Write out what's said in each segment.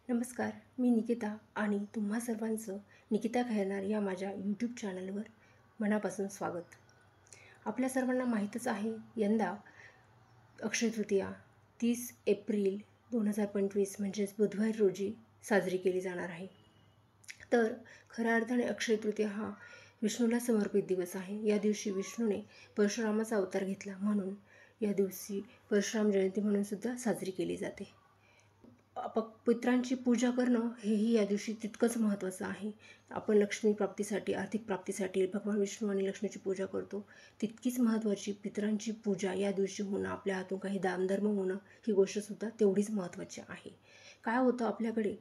नमस्कार, मी निकिता आणि तुम्हा सर्वांचं निकिता खेळणार या माझ्या यूट्यूब चॅनलवर मनापासून स्वागत. आपल्या सर्वांना माहीतच आहे, यंदा अक्षय तृतीया 30 एप्रिल 2025 म्हणजेच बुधवार रोजी साजरी केली जाणार आहे. तर खऱ्या अर्थाने अक्षय तृतीया हा विष्णूला समर्पित दिवस आहे. या दिवशी विष्णूने परशुरामाचा अवतार घेतला, म्हणून या दिवशी परशुराम जयंती म्हणून सुद्धा साजरी केली जाते. पितरांची पूजा करणं हेही या दिवशी तितकंच महत्त्वाचं आहे. आपण लक्ष्मी प्राप्तीसाठी, आर्थिक प्राप्तीसाठी भगवान विष्णू आणि लक्ष्मीची पूजा करतो, तितकीच महत्त्वाची पितरांची पूजा या दिवशी होणं, आपल्या हातून काही दानधर्म होणं ही गोष्टसुद्धा तेवढीच महत्त्वाची आहे. काय होतं, आपल्याकडे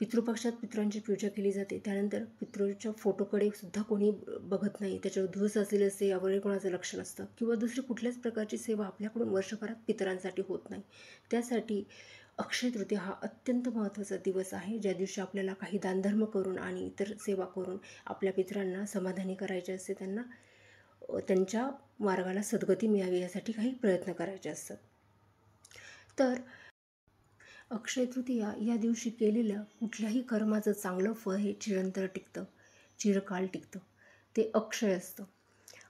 पितृपक्षात पितरांची पूजा केली जाते, त्यानंतर पितृच्या फोटोकडे सुद्धा कोणी बघत नाही, त्याच्यावर धूस असलेलं असते, यावर कोणाचं लक्ष नसतं किंवा दुसरी कुठल्याच प्रकारची सेवा आपल्याकडून वर्षभरात पितरांसाठी होत नाही. त्यासाठी अक्षय तृतीया हा अत्यंत महत्त्वाचा दिवस आहे, ज्या दिवशी आपल्याला काही दानधर्म करून आणि इतर सेवा करून आपल्या पितरांना समाधानी करायचे असते, त्यांना त्यांच्या मार्गाला सद्गती मिळावी यासाठी काही प्रयत्न करायचे असतात. तर अक्षय तृतीया या दिवशी केलेलं कुठल्याही कर्माचं चांगलं फळ हे चिरंतर टिकतं, चिरकाल टिकतं, ते अक्षय असतं.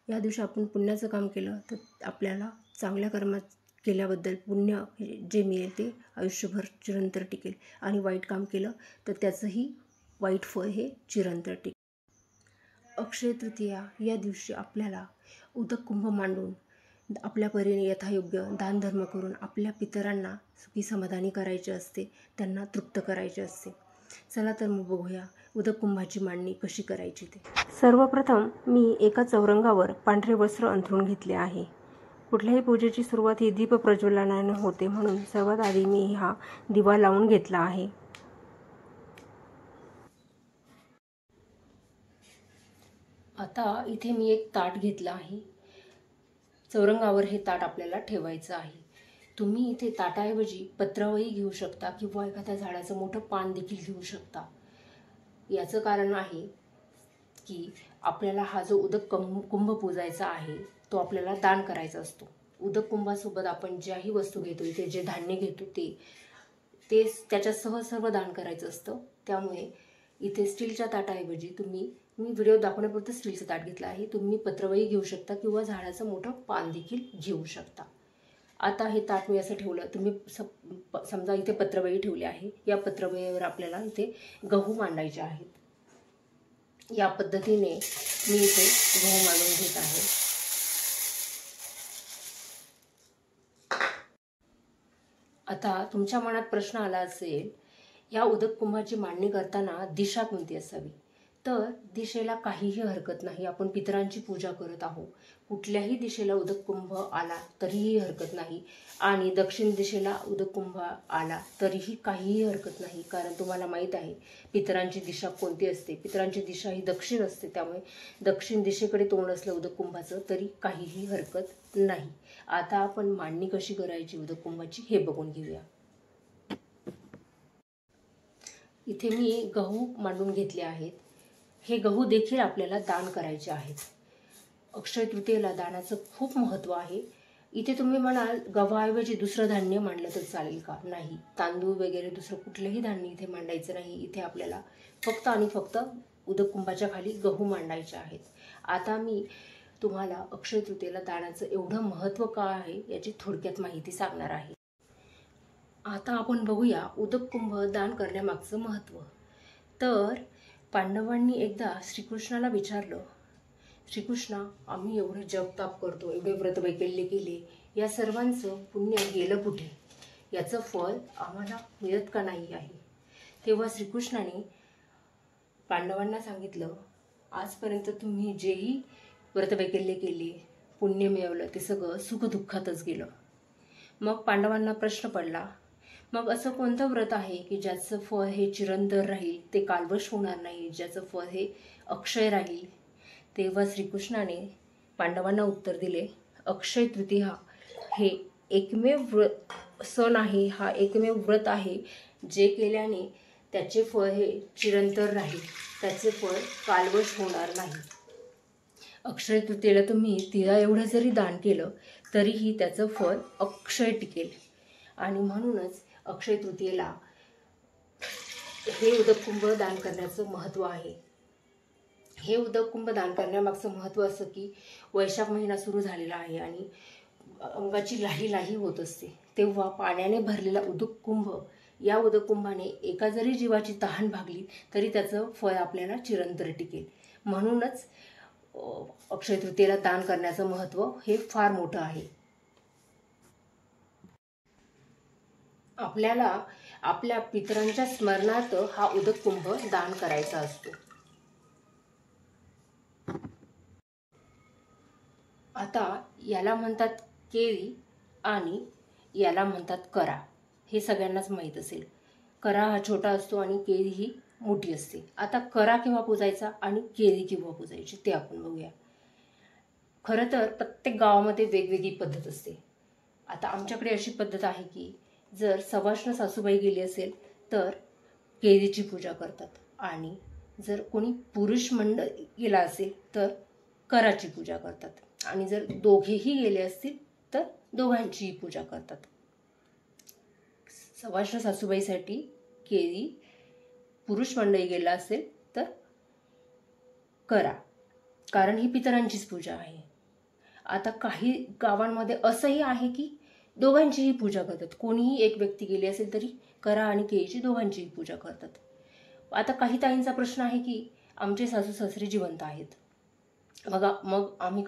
या दिवशी आपण पुण्याचं काम केलं तर आपल्याला चांगल्या कर्मात केल्याबद्दल पुण्य जे मिळेल ते आयुष्यभर चिरंतर टिकेल, आणि वाईट काम केलं तर त्याचंही वाईट फळ हे चिरंतर टिकेल. अक्षय तृतीया या दिवशी आपल्याला उदक कुंभ मांडून आपल्या परीने यथायोग्य दानधर्म करून आपल्या पितरांना सुखी समाधानी करायचे असते, त्यांना तृप्त करायचे असते. चला तर मग बघूया उदक कुंभाची मांडणी कशी करायची ते. सर्वप्रथम मी एका चौरंगावर पांढरे वस्त्र अंथरून घेतले आहे. कुठल्याही पूजेची सुरुवात ही दीप प्रज्वलनाने होते, म्हणून सर्वात आधी मी हा दिवा लावून घेतला आहे. आता इथे मी एक ताट घेतलं आहे. चौरंगावर हे ताट आपल्याला ठेवायचं आहे. तुम्ही इथे ताटाऐवजी पत्रावळी घेऊ शकता किंवा एखाद्या झाडाचं मोठं पान देखील घेऊ शकता. याचं कारण आहे की आपल्याला हा जो उदक कुंभ पूजायचा आहे तो आपल्याला दान करायचा असतो. उदक कुंभासोबत आपण ज्याही वस्तू घेतो, इथे जे धान्य घेतो ते त्याच्यासह सर्व दान करायचं असतं. त्यामुळे इथे स्टीलच्या ताटाऐवजी मी व्हिडिओ दाखवण्यापुरतं स्टीलचं ताट घेतलं आहे. तुम्ही पत्रवळी घेऊ शकता किंवा झाडाचं मोठं पान देखील घेऊ शकता. आता हे ताट मी असं ठेवलं, तुम्ही समजा इथे पत्रवळी ठेवली आहे, या पत्रवळीवर आपल्याला इथे गहू मांडायचे आहेत. या पद्धतीने मी इथे गहू मांडून घेत आहे. आता तुमच्या मनात प्रश्न आला असेल, या उदक कुंभाची मांडणी करताना दिशा कोणती असावी? तर दिशेला काहीही हरकत नाही. आपण पितरांची पूजा करत आहोत, कुठल्याही दिशेला उदक कुंभ आला तरीही हरकत नाही, आणि दक्षिण दिशेला उदक कुंभ आला तरीही काहीही हरकत नाही. कारण तुम्हाला माहीत आहे पितरांची दिशा कोणती असते. पितरांची दिशा ही दक्षिण असते, त्यामुळे दक्षिण दिशेकडे तोंड असलं उदक कुंभाचं तरी काहीही हरकत नाही. आता आपण मांडणी कशी करायची उदक कुंभाची हे बघून घेऊया. इथे मी गहू मांडून घेतले आहेत. हे गहू देखील आपल्याला दान करायचे आहेत. अक्षय तृतीयेला दानाचं खूप महत्त्व आहे. इथे तुम्ही म्हणाल गव्हाऐवजी दुसरं धान्य मांडलं तर चालेल का? नाही, तांदूळ वगैरे दुसरं कुठलंही धान्य इथे मांडायचं नाही. इथे आपल्याला फक्त आणि फक्त उदक कुंभाच्या खाली गहू मांडायचे आहेत. आता मी तुम्हाला अक्षय तृतीयेला दानाचं एवढं महत्त्व का आहे याची थोडक्यात माहिती सांगणार आहे. आता आपण बघूया उदक कुंभ दान करण्यामागचं महत्त्व. तर पांडवांनी एकदा श्रीकृष्णाला विचारलं, श्रीकृष्णा, आम्ही एवढे जप-ताप करतो, एवढे व्रतवैकल्य केले, या सर्वांचं पुण्य गेलं कुठे? याचं फळ आम्हाला मिळत का नाही आहे? तेव्हा श्रीकृष्णाने पांडवांना सांगितलं, आजपर्यंत तुम्ही जेही व्रतवैकल्य केले, पुण्य मिळवलं, ते सगळं सुखदुःखातच गेलं. मग पांडवांना प्रश्न पडला, मग असं कोणतं व्रत आहे की ज्याचं फळ हे चिरंतर राहील, ते कालवश होणार नाही, ज्याचं फळ हे अक्षय राहील? तेव्हा श्रीकृष्णाने पांडवांना उत्तर दिले, अक्षय तृतीया हे एकमेव सण आहे, हा एकमेव व्रत आहे जे केल्याने त्याचे फळ हे चिरंतर राहील, त्याचे फळ कालवश होणार नाही. अक्षय तृतीयेला तुम्ही तिळा एवढं जरी दान केलं तरीही त्याचं फळ अक्षय टिकेल. आणि म्हणूनच अक्षय तृतीयेला हे उदककुंभ दान करण्याचं महत्त्व आहे. हे उदककुंभ दान करण्यामागचं महत्त्व असं की वैशाख महिना सुरू झालेला आहे आणि अंगाची लाही लाही होत असते, तेव्हा पाण्याने भरलेला उदककुंभ, या उदककुंभाने एका जरी जीवाची तहान भागली तरी त्याचं फळ आपल्याला चिरंतन टिकेल. म्हणूनच अक्षय तृतीयेला दान करण्याचं महत्त्व हे फार मोठं आहे. आपल्याला आपल्या पितरांच्या स्मरणार्थ हा उदककुंभ दान करायचा असतो. आता याला म्हणतात केळी आणि याला म्हणतात करा. हे सगळ्यांनाच माहीत असेल. करा हा छोटा असतो आणि केळी ही मोठी असते. आता करा केव्हा पुजायचा आणि केळी केव्हा पुजायची ते आपण बघूया. खरं तर प्रत्येक गावामध्ये वेगवेगळी पद्धत असते. आता आमच्याकडे अशी पद्धत आहे की जर सवाष्ण सासूबाई गेली असेल तर केळीची पूजा करतात आणि जर कोणी पुरुष मंडळ गेला असेल तर कराची पूजा करतात आणि जर दोघेही गेले असतील तर दोघांचीही पूजा करतात. सवाष्ण सासूबाईसाठी केळी, पुरुष मंडळी गेला असेल तर करा, कारण ही पितरांचीच पूजा आहे. आता काही गावांमध्ये असंही आहे की दोघांचीही पूजा करतात. कोणीही एक व्यक्ती गेली असेल तरी करा आणि केळीची दोघांचीही पूजा करतात. आता काही ताईंचा प्रश्न आहे की आमचे सासू सासरे जिवंत आहेत, बघा मग आम्ही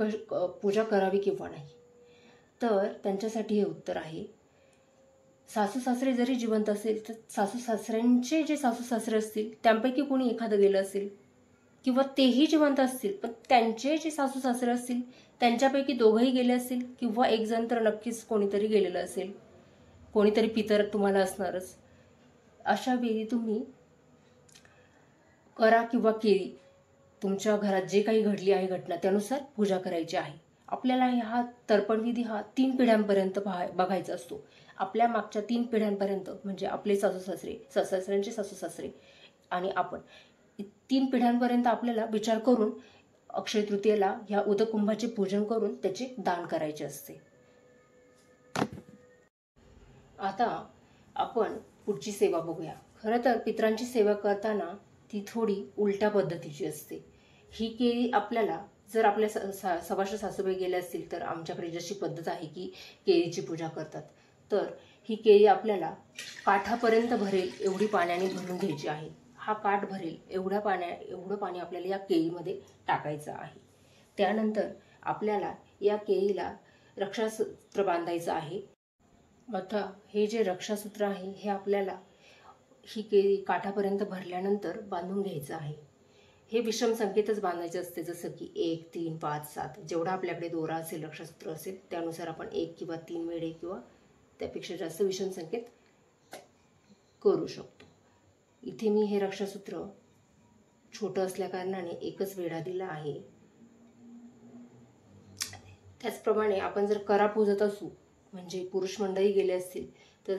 पूजा करावी किंवा नाही. तर त्यांच्यासाठी हे उत्तर आहे, सासू सासरे जरी जिवंत असेल तर सासू सासऱ्यांचे जे सासू सासरे असतील त्यांपैकी कोणी एखादं गेलं असेल किंवा तेही जिवंत असतील पण त्यांचे जे सासू सासरे असतील त्यांच्यापैकी दोघंही गेले असतील किंवा एक जण तर नक्कीच कोणीतरी गेलेलं असेल, कोणीतरी पितर तुम्हाला असणारच. अशा वेळी तुम्ही करा किंवा केळी, तुमच्या घरात जे काही घडली आहे घटना त्यानुसार पूजा करायची आहे. आपल्याला हा तर्पणविधी हा 3 पिढ्यांपर्यंत बघायचा असतो. आपल्या मागच्या 3 पिढ्यांपर्यंत म्हणजे आपले सासू सासरे, सासऱ्यांचे सासू सासरे आणि आपण 3 पिढ्यांपर्यंत आपल्याला विचार करून अक्षय तृतीयेला ह्या उदककुंभाचे पूजन करून त्याचे दान करायचे असते. आता आपण पुढची सेवा बघूया. खरं तर पितरांची सेवा करताना ती थोडी उलट्या पद्धतीची असते. ही केळी आपल्याला जर आपल्या सवाष्ण सासूबाई गेल्या असतील तर आमच्याकडे जशी पद्धत आहे की केळीची पूजा करतात, तर ही केळी आपल्याला काठापर्यंत भरेल एवढी पाण्याने भरून घ्यायची आहे. हा काठ भरेल एवढं पाणी आपल्याला या केळीमध्ये टाकायचं आहे. त्यानंतर आपल्याला या केळीला रक्षासूत्र बांधायचं आहे. आता हे जे रक्षासूत्र आहे हे आपल्याला ही केळी काठापर्यंत भरल्यानंतर बांधून घ्यायचं आहे. हे विषम संकेतच बांधायचे असते, जसं की 1, 3, 5, 7 जेवढा आपल्याकडे दोरा असेल, रक्षासूत्र असेल त्यानुसार आपण 1 किंवा 3 वेढे किंवा त्यापेक्षा जास्त विषम संकेत करू शकतो. इथे मी हे रक्षासूत्र छोटं असल्याकारणाने एकच वेढा दिला आहे. त्याचप्रमाणे आपण जर करा पूजत असू म्हणजे पुरुष मंडळी गेले असतील तर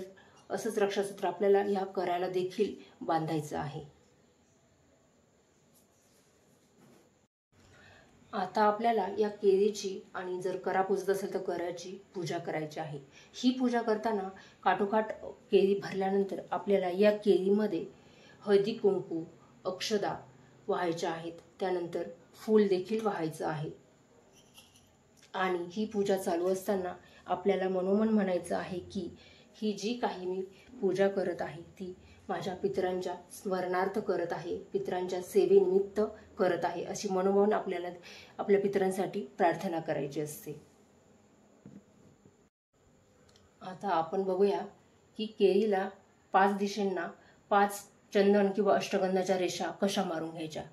असंच रक्षासूत्र आपल्याला ह्या कराला देखील बांधायचं आहे. आता आपल्याला या केळीची आणि जर करा पूजत असेल तर कराची पूजा करायची आहे. ही पूजा करताना काठोकाठ केळी भरल्यानंतर आपल्याला या केळीमध्ये हळदी कुंकू, अक्षदा वाहायच्या आहेत. त्यानंतर फूल देखील वाहायचं आहे. आणि ही पूजा चालू असताना आपल्याला मनोमन म्हणायचं आहे की ही जी काही मी पूजा करत आहे ती माझ्या पितरांच्या स्मरणार्थ करत आहे, पितरांच्या सेवेनिमित्त करत आहे, अशी मनोमन आपल्याला आपल्या पितरांसाठी प्रार्थना करायची असते. आता आपण बघूया की केळीला 5 दिशेंना 5 चंदन किंवा अष्टगंधाच्या रेषा कशा मारून घ्यायच्या.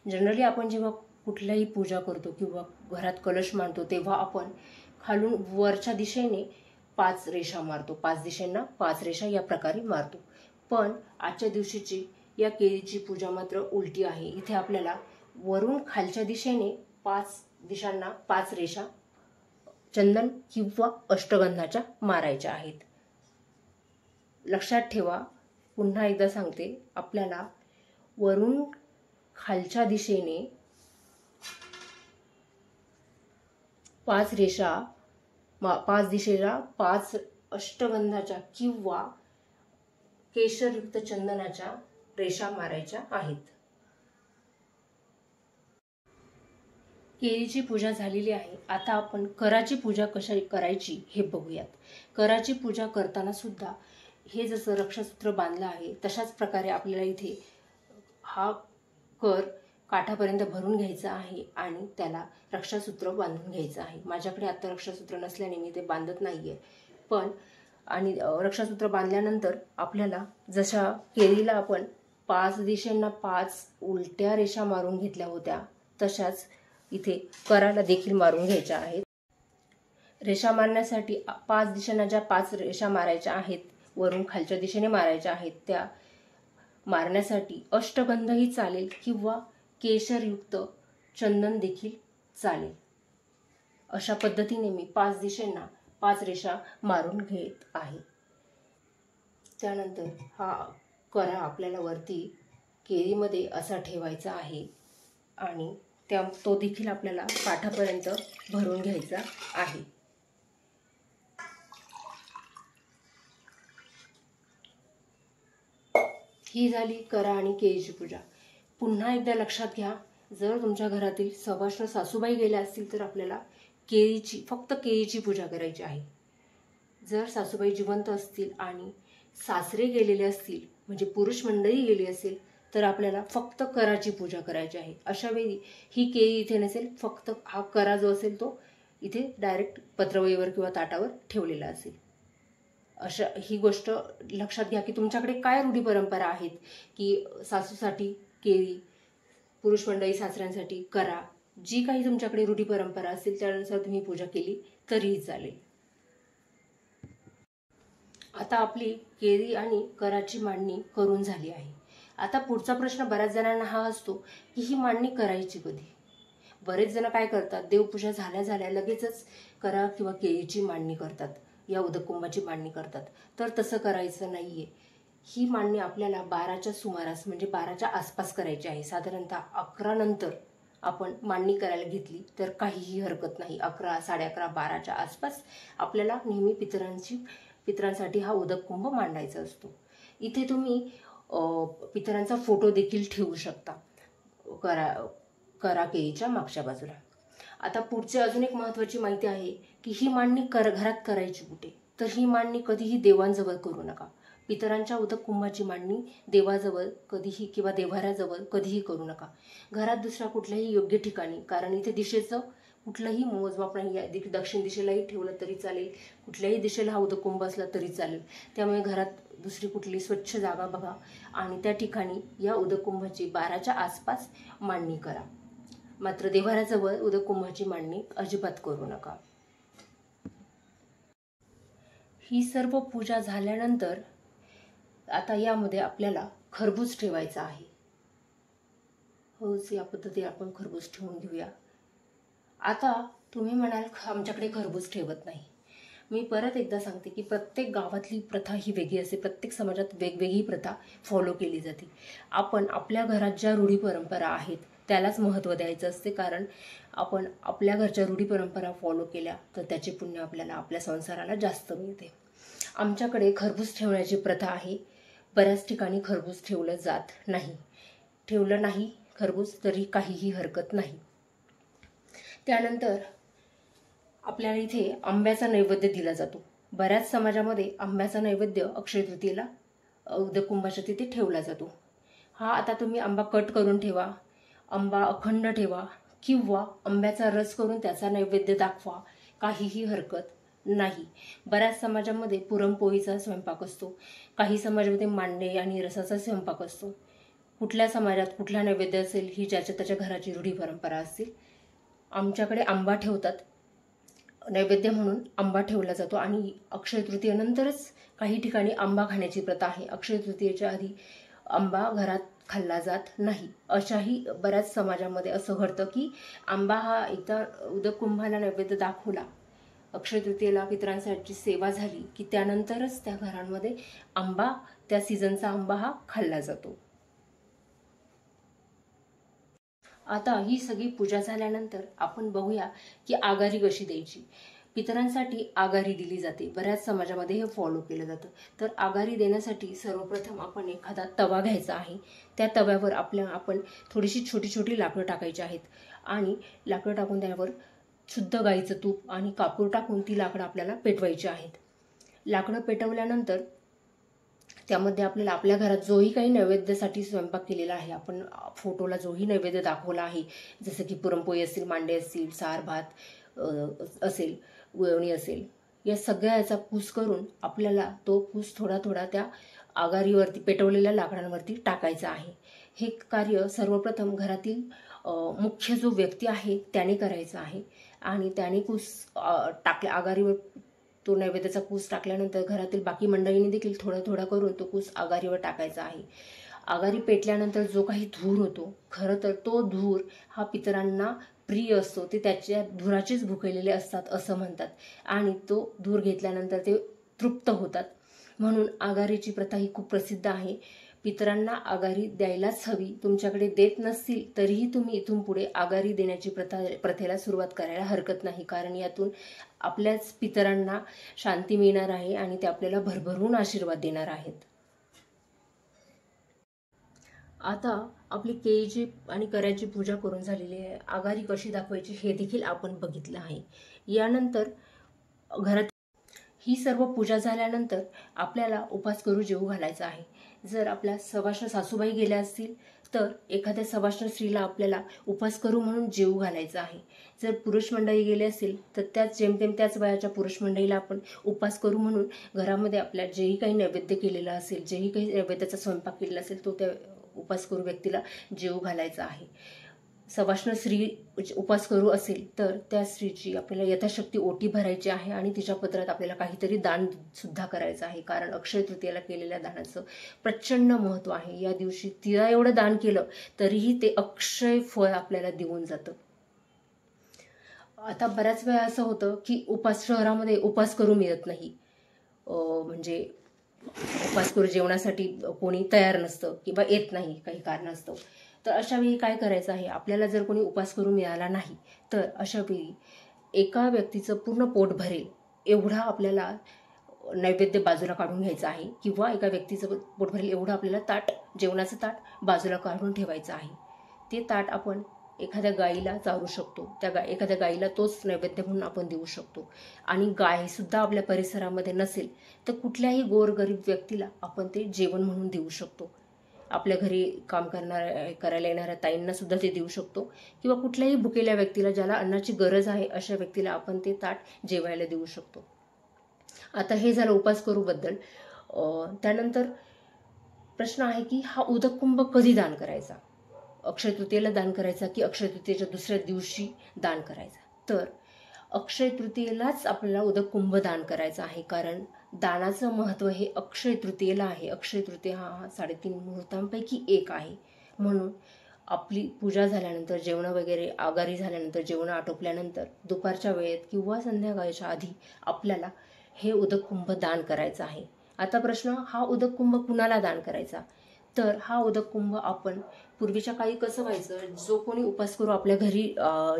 जनरली आपण जेव्हा कुठल्याही पूजा करतो किंवा घरात कलश मांडतो तेव्हा आपण खालून वरच्या दिशेने 5 रेषा मारतो, 5 दिशेंना 5 रेषा या प्रकारे मारतो. पण आजच्या दिवशीची या केळीची पूजा मात्र उलटी आहे. इथे आपल्याला वरून खालच्या दिशेने 5 दिशांना 5 रेषा चंदन किंवा अष्टगंधाच्या मारायच्या आहेत. लक्षात ठेवा, पुन्हा एकदा सांगते, आपल्याला वरून खालच्या दिशेने 5 रेषा, 5 दिशेला 5 अष्टगंधाच्या किंवा केशरयुक्त चंदनाच्या रेषा मारायच्या आहेत. केळीची पूजा झालेली आहे. आता आपण कराची पूजा कशी करायची हे बघूयात. कराची पूजा करताना सुद्धा हे जसं रक्षासूत्र बांधलं आहे तशाच प्रकारे आपल्याला इथे हा कर काठापर्यंत भरून घ्यायचा आहे आणि त्याला रक्षासूत्र बांधून घ्यायचं आहे. माझ्याकडे आता रक्षासूत्र नसल्याने मी ते बांधत नाहीये. पण आणि रक्षासूत्र बांधल्यानंतर आपल्याला जशा केळीला आपण 5 दिशांना 5 उलट्या रेषा मारून घेतल्या होत्या तशाच इथे कराला देखील मारून घ्यायच्या आहेत. रेषा मारण्यासाठी 5 दिशांना ज्या 5 रेषा मारायच्या आहेत, वरून खालच्या दिशेने मारायच्या आहेत, त्या मारण्यासाठी अष्टगंधही चालेल किंवा केशरयुक्त चंदन देखील चालेल. अशा पद्धतीने मी 5 दिशांना 5 रेषा मारून घेत आहे. त्यानंतर हा करा आपल्याला वरती केळीमध्ये असा ठेवायचा आहे आणि तो देखील आपल्याला काठापर्यंत भरून घ्यायचा आहे. ही झाली करा आणि केळीची पूजा. पुन्हा एकदा लक्षात घ्या, जर तुमच्या घरातील सवाष्ण सासूबाई गेल्या असतील तर आपल्याला फक्त केळीची पूजा करायची आहे. जर सासूबाई जिवंत असतील आणि सासरे गेलेले असतील म्हणजे पुरुष मंडळी गेली असेल तर आपल्याला फक्त कराची पूजा करायची आहे. अशा वेळी ही केळी इथे नसेल, फक्त हा करा जो असेल तो इथे डायरेक्ट पत्रवळीवर किंवा ताटावर ठेवलेला असेल. अशा ही गोष्ट लक्षात घ्या की तुमच्याकडे काय रूढी परंपरा आहेत की सासूसाठी केळी, पुरुष मंडळी सासऱ्यांसाठी करा, जी काही तुमच्याकडे रूढी परंपरा असेल त्यानुसार तुम्ही पूजा केली तरीही चालेल. आता आपली केळी आणि कराची मांडणी करून झाली आहे. आता पुढचा प्रश्न बऱ्याच जणांना हा असतो की ही मांडणी करायची कधी. बरेच जण काय करतात, देवपूजा झाल्या लगेचच करा किंवा केळीची मांडणी करतात, या उदक कुंभाची मांडणी करतात. तर तसं करायचं नाहीये. ही मांडणी आपल्याला 12च्या सुमारास म्हणजे 12च्या आसपास करायची आहे. साधारणतः 11 नंतर आपण मांडणी करायला घेतली तर काहीही हरकत नाही. 11, 11:30, 12च्या आसपास आपल्याला नेहमी पितरांसाठी हा उदक कुंभ मांडायचा असतो. इथे तुम्ही पितरांचा फोटो देखील ठेवू शकता करा केळीच्या मागच्या बाजूला. आता पुढचे अजून एक महत्त्वाची माहिती आहे की ही मांडणी घरात करायची कुठे. तर ही मांडणी कधीही देवांजवळ करू नका. पितरांच्या उदक कुंभाची मांडणी देवाजवळ कधीही किंवा देव्हाऱ्याजवळ कधीही करू नका. घरात दुसऱ्या कुठल्याही योग्य ठिकाणी, कारण इथे दिशेचं कुठलंही मोजमाप नाही. दक्षिण दिशेलाही ठेवलं तरी चालेल, कुठल्याही दिशेला हा उदक कुंभ असला तरी चालेल. त्यामुळे घरात दुसरी कुठली स्वच्छ जागा बघा आणि त्या ठिकाणी या उदक कुंभाची 12च्या आसपास मांडणी करा. मात्र देव्हाऱ्याजवळ उदक कुंभाची मांडणी अजिबात करू नका. ही सर्व पूजा झाल्यानंतर आता यामध्ये आपल्याला खरबूज ठेवायचा आहे. या पद्धतीने आपण खरबूज ठेवून घेऊया. आता तुम्ही म्हणाल आमच्याकडे खरबूज ठेवत नाही. मी परत एकदा सांगते की प्रत्येक गावातली प्रथा ही वेगळी असते. प्रत्येक समाजात वेगवेगळी प्रथा फॉलो केली जाते. आपण आपल्या घरात ज्या रूढी परंपरा आहेत त्यालाच महत्त्व द्यायचं असते, कारण आपण आपल्या घरच्या रूढी परंपरा फॉलो केल्या तर त्याचे पुण्य आपल्याला आपल्या संसाराला जास्त मिळते. आमच्याकडे खरबूज ठेवण्याची प्रथा आहे. बऱ्याच ठिकाणी खरबूज ठेवलं नाही खरबूज तरी काहीही हरकत नाही. त्यानंतर आपल्याला इथे आंब्याचा नैवेद्य दिला जातो. बऱ्याच समाजामध्ये आंब्याचा नैवेद्य अक्षय तृतीयेला उदक कुंभाच्या तिथे ठेवला जातो. हा आता तुम्ही आंबा कट करून ठेवा, आंबा अखंड ठेवा किंवा आंब्याचा रस करून त्याचा नैवेद्य दाखवा, काहीही हरकत नाही. बऱ्याच समाजामध्ये पुरणपोळीचा स्वयंपाक असतो, काही समाजामध्ये मांडे आणि रसाचा स्वयंपाक असतो. कुठल्या समाजात कुठला नैवेद्य असेल ही ज्याच्या त्याच्या घराची रूढी परंपरा असतील. आमच्याकडे आंबा ठेवतात, नैवेद्य म्हणून आंबा ठेवला जातो आणि अक्षय तृतीयेनंतरच काही ठिकाणी आंबा खाण्याची प्रथा आहे. अक्षय तृतीयेच्या आधी आंबा घरात खाल्ला जात नाही. अशाही बऱ्याच समाजामध्ये असं घडतं की आंबा हा एकदा उदक कुंभाला नैवेद्य दाखवला, अक्षय तृतीयेला पितरांसाठी सेवा झाली की त्यानंतरच त्या घरांमध्ये आंबा, त्या सीझनचा आंबा हा खाल्ला जातो. आता ही सगळी पूजा झाल्यानंतर आपण बघूया की आगारी कशी द्यायची. पितरांसाठी आगारी दिली जाते. बऱ्याच समाजामध्ये हे फॉलो केलं जातं. तर आगारी देण्यासाठी सर्वप्रथम आपण एखादा तवा घ्यायचा आहे. त्या तव्यावर आपण थोडीशी छोटी छोटी लाकडं टाकायची आहेत आणि लाकडं टाकून त्यावर शुद्ध गाईचं तूप आणि कापूर टाकून ती लाकडं आपल्याला पेटवायची आहेत. लाकडं पेटवल्यानंतर त्यामध्ये आपल्याला आपल्या घरात जोही काही नैवेद्यासाठी स्वयंपाक केलेला आहे, आपण फोटोला जोही नैवेद्य दाखवला आहे, जसं की पुरणपोळी असेल, मांडे असतील, सार भात असेल, गुळवणी असेल, या सगळ्याचा कूस करून आपल्याला तो कूस थोडा थोडा त्या आगारीवरती पेटवलेल्या लाकडांवरती टाकायचा आहे. हे कार्य सर्वप्रथम घरातील मुख्य जो व्यक्ती आहे त्याने करायचं आहे आणि त्याने कूस आगारीवर तो नैवेद्याचा कूस टाकल्यानंतर घरातील बाकी मंडळींनी देखील थोडा थोडा करून तो कूस आगारीवर टाकायचा आहे. आगारी पेटल्यानंतर जो काही धूर होतो, खरं तर तो धूर हा पितरांना प्रिय असतो. ते त्याच्या धुराचेच भुकेलेले असतात असं म्हणतात आणि तो धूर घेतल्यानंतर ते तृप्त होतात. म्हणून आगारीची प्रथा ही खूप प्रसिद्ध आहे. पितरांना आगारी द्यायलाच हवी. तुमच्याकडे देत नसतील तरीही तुम्ही इथून पुढे आगारी देण्याची प्रथेला सुरुवात करायला हरकत नाही, कारण यातून आपल्याच पितरांना शांती मिळणार आहे आणि ते आपल्याला भरभरून आशीर्वाद देणार आहेत. आता आपली केळीची आणि कराची पूजा करून झालेली आहे. आगारी कशी दाखवायची हे देखील आपण बघितलं आहे. यानंतर घरात ही सर्व पूजा झाल्यानंतर आपल्याला उपास करू जेवू घालायचा आहे. जर आपल्या सवाष्ण सासूबाई गेल्या असतील तर एखाद्या सवाष्ण स्त्रीला आपल्याला उपास करू म्हणून जेवू घालायचं आहे. जर पुरुष मंडळी गेले असतील तर त्याच जेमतेम त्याच वयाच्या पुरुष मंडळीला आपण उपास करू म्हणून घरामध्ये आपल्या जेही काही नैवेद्य केलेला असेल, जेही काही नैवेद्याचा स्वयंपाक केलेला असेल तो त्या उपास करू व्यक्तीला जेवू घालायचा आहे. सवाष्ण स्त्री उपास करू असेल तर त्या स्त्रीची आपल्याला यथाशक्ती ओटी भरायची आहे आणि तिच्या पदरात आपल्याला काहीतरी दान सुद्धा करायचं आहे, कारण अक्षय तृतीयेला केलेल्या दानाचं प्रचंड महत्त्व आहे. या दिवशी तिला एवढं दान केलं तरीही ते अक्षय फळ आपल्याला देऊन जातं. आता बऱ्याच वेळा असं होतं की शहरामध्ये उपास करू मिळत नाही, म्हणजे उपास करू जेवणासाठी कोणी तयार नसतं किंवा येत नाही काही कारणास्तव. तर अशा वेळी काय करायचं आहे, आपल्याला जर कोणी उपास करू मिळाला नाही तर अशा वेळी एका व्यक्तीचं पूर्ण पोट भरेल एवढा आपल्याला नैवेद्य बाजूला काढून घ्यायचा आहे, किंवा एका व्यक्तीचं पोट भरेल एवढं आपल्याला जेवणाचं ताट बाजूला काढून ठेवायचं आहे. ते ताट आपण एखाद्या गाईला चारू शकतो, एखाद्या गाईला तोच नैवेद्य म्हणून आपण देऊ शकतो. आणि गाय सुद्धा आपल्या परिसरामध्ये नसेल तर कुठल्याही गोरगरीब व्यक्तीला आपण ते जेवण म्हणून देऊ शकतो. आपल्या घरी काम करायला येणाऱ्या ताईंना सुद्धा ते देऊ शकतो, किंवा कुठल्याही भुकेल्या व्यक्तीला ज्याला अन्नाची गरज आहे अशा व्यक्तीला आपण ते ताट जेवायला देऊ शकतो. आता हे झालं उपास करू बद्दल. त्यानंतर प्रश्न आहे की हा उदक कुंभ कधी दान करायचा, अक्षय तृतीयेला दान करायचा की अक्षय तृतीयेच्या दुसऱ्या दिवशी दान करायचा. तर अक्षय तृतीयेलाच आपल्याला उदक कुंभ दान करायचं आहे, कारण दानाचं महत्त्व हे अक्षय तृतीयेला आहे. अक्षय तृतीय हा 3.5 मुहूर्तांपैकी एक आहे. म्हणून आपली पूजा झाल्यानंतर जेवण वगैरे आगारी झाल्यानंतर जेवण आटोपल्यानंतर दुपारच्या वेळेत किंवा संध्याकाळच्या आधी आपल्याला हे उदक कुंभ दान करायचं आहे. आता प्रश्न, हा उदक कुंभ कुणाला दान करायचा? तर हा उदक कुंभ आपण पूर्वीच्या काळी कसं व्हायचं, जो कोणी उपास करू आपल्या घरी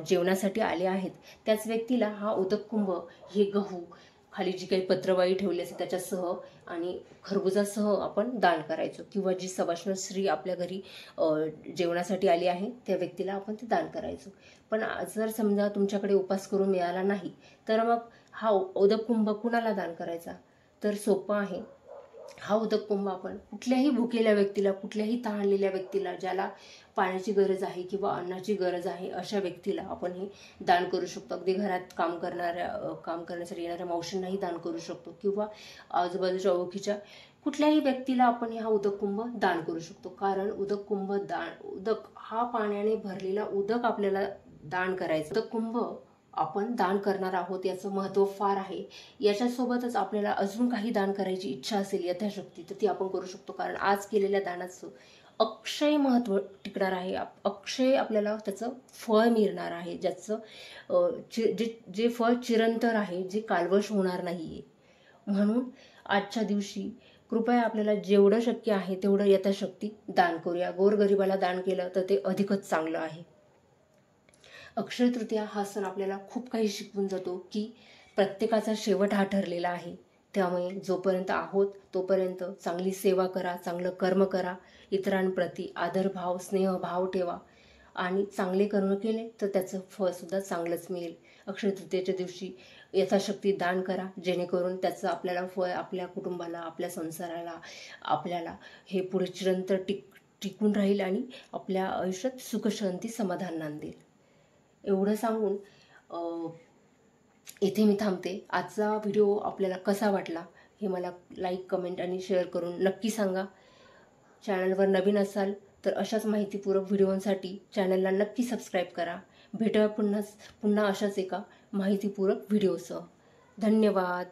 जेवणासाठी आले आहेत त्याच व्यक्तीला हा उदक कुंभ हे गहू, खाली जी काही पत्रवाळी ठेवली असते त्याच्यासह आणि खरबुजासह आपण दान करायचो, किंवा जी सवाष्ण स्त्री आपल्या घरी जेवणासाठी आली आहे त्या व्यक्तीला आपण ते दान करायचो. पण जर समजा तुमच्याकडे उपास करून मिळाला नाही तर मग हा उदक कुंभ कुणाला दान करायचा? तर सोपं आहे. हा उदक कुंभ आपण कुठल्याही भुकेल्या व्यक्तीला, कुठल्याही तहानलेल्या व्यक्तीला, ज्याला पाण्याची गरज आहे किंवा अन्नाची गरज आहे अशा व्यक्तीला आपण हे दान करू शकतो. अगदी घरात काम करण्यासाठी येणाऱ्या मावशींनाही दान करू शकतो, किंवा आजूबाजूच्या ओळखीच्या कुठल्याही व्यक्तीला आपण हा उदक कुंभ दान करू शकतो. कारण उदक हा पाण्याने भरलेला उदक आपल्याला दान करायचं. उदक कुंभ आपण दान करणार आहोत याचं महत्त्व फार आहे. याच्यासोबतच आपल्याला अजून काही दान करायची इच्छा असेल यथाशक्ती तर ती आपण करू शकतो, कारण आज केलेल्या दानाचं अक्षय महत्त्व टिकणार आहे. अक्षय आपल्याला त्याचं फळ मिळणार आहे, ज्याचं जे फळ चिरंतर आहे, जे कालवश होणार नाहीये. म्हणून आजच्या दिवशी कृपया आपल्याला जेवढं शक्य आहे तेवढं यथाशक्ती दान करूया. गोरगरिबाला दान केलं तर ते अधिकच चांगलं आहे. अक्षय तृतीया हा सण आपल्याला खूप काही शिकवून जातो की प्रत्येकाचा शेवट हा ठरलेला आहे. त्यामुळे जोपर्यंत आहोत तोपर्यंत चांगली सेवा करा, चांगलं कर्म करा, इतरांप्रती आदरभाव स्नेहभाव ठेवा आणि चांगले कर्म केले तर त्याचं फळसुद्धा चांगलंच मिळेल. अक्षय तृतीयेच्या दिवशी यथाशक्ती दान करा, जेणेकरून त्याचं आपल्याला फळ आपल्या कुटुंबाला, आपल्या संसाराला, आपल्याला हे पुढे चिरंतन टिकून राहील आणि आपल्या आयुष्यात सुखशांती समाधान नांदेल. एवढं सांगून इथे मी थांबते. आजचा व्हिडिओ आपल्याला कसा वाटला हे मला लाईक, कमेंट आणि शेअर करून नक्की सांगा. चॅनलवर नवीन असाल तर अशाच माहितीपूरक व्हिडिओंसाठी चॅनलला नक्की सबस्क्राईब करा. भेटूया पुन्हा अशाच एका माहितीपूरक व्हिडिओसह. धन्यवाद.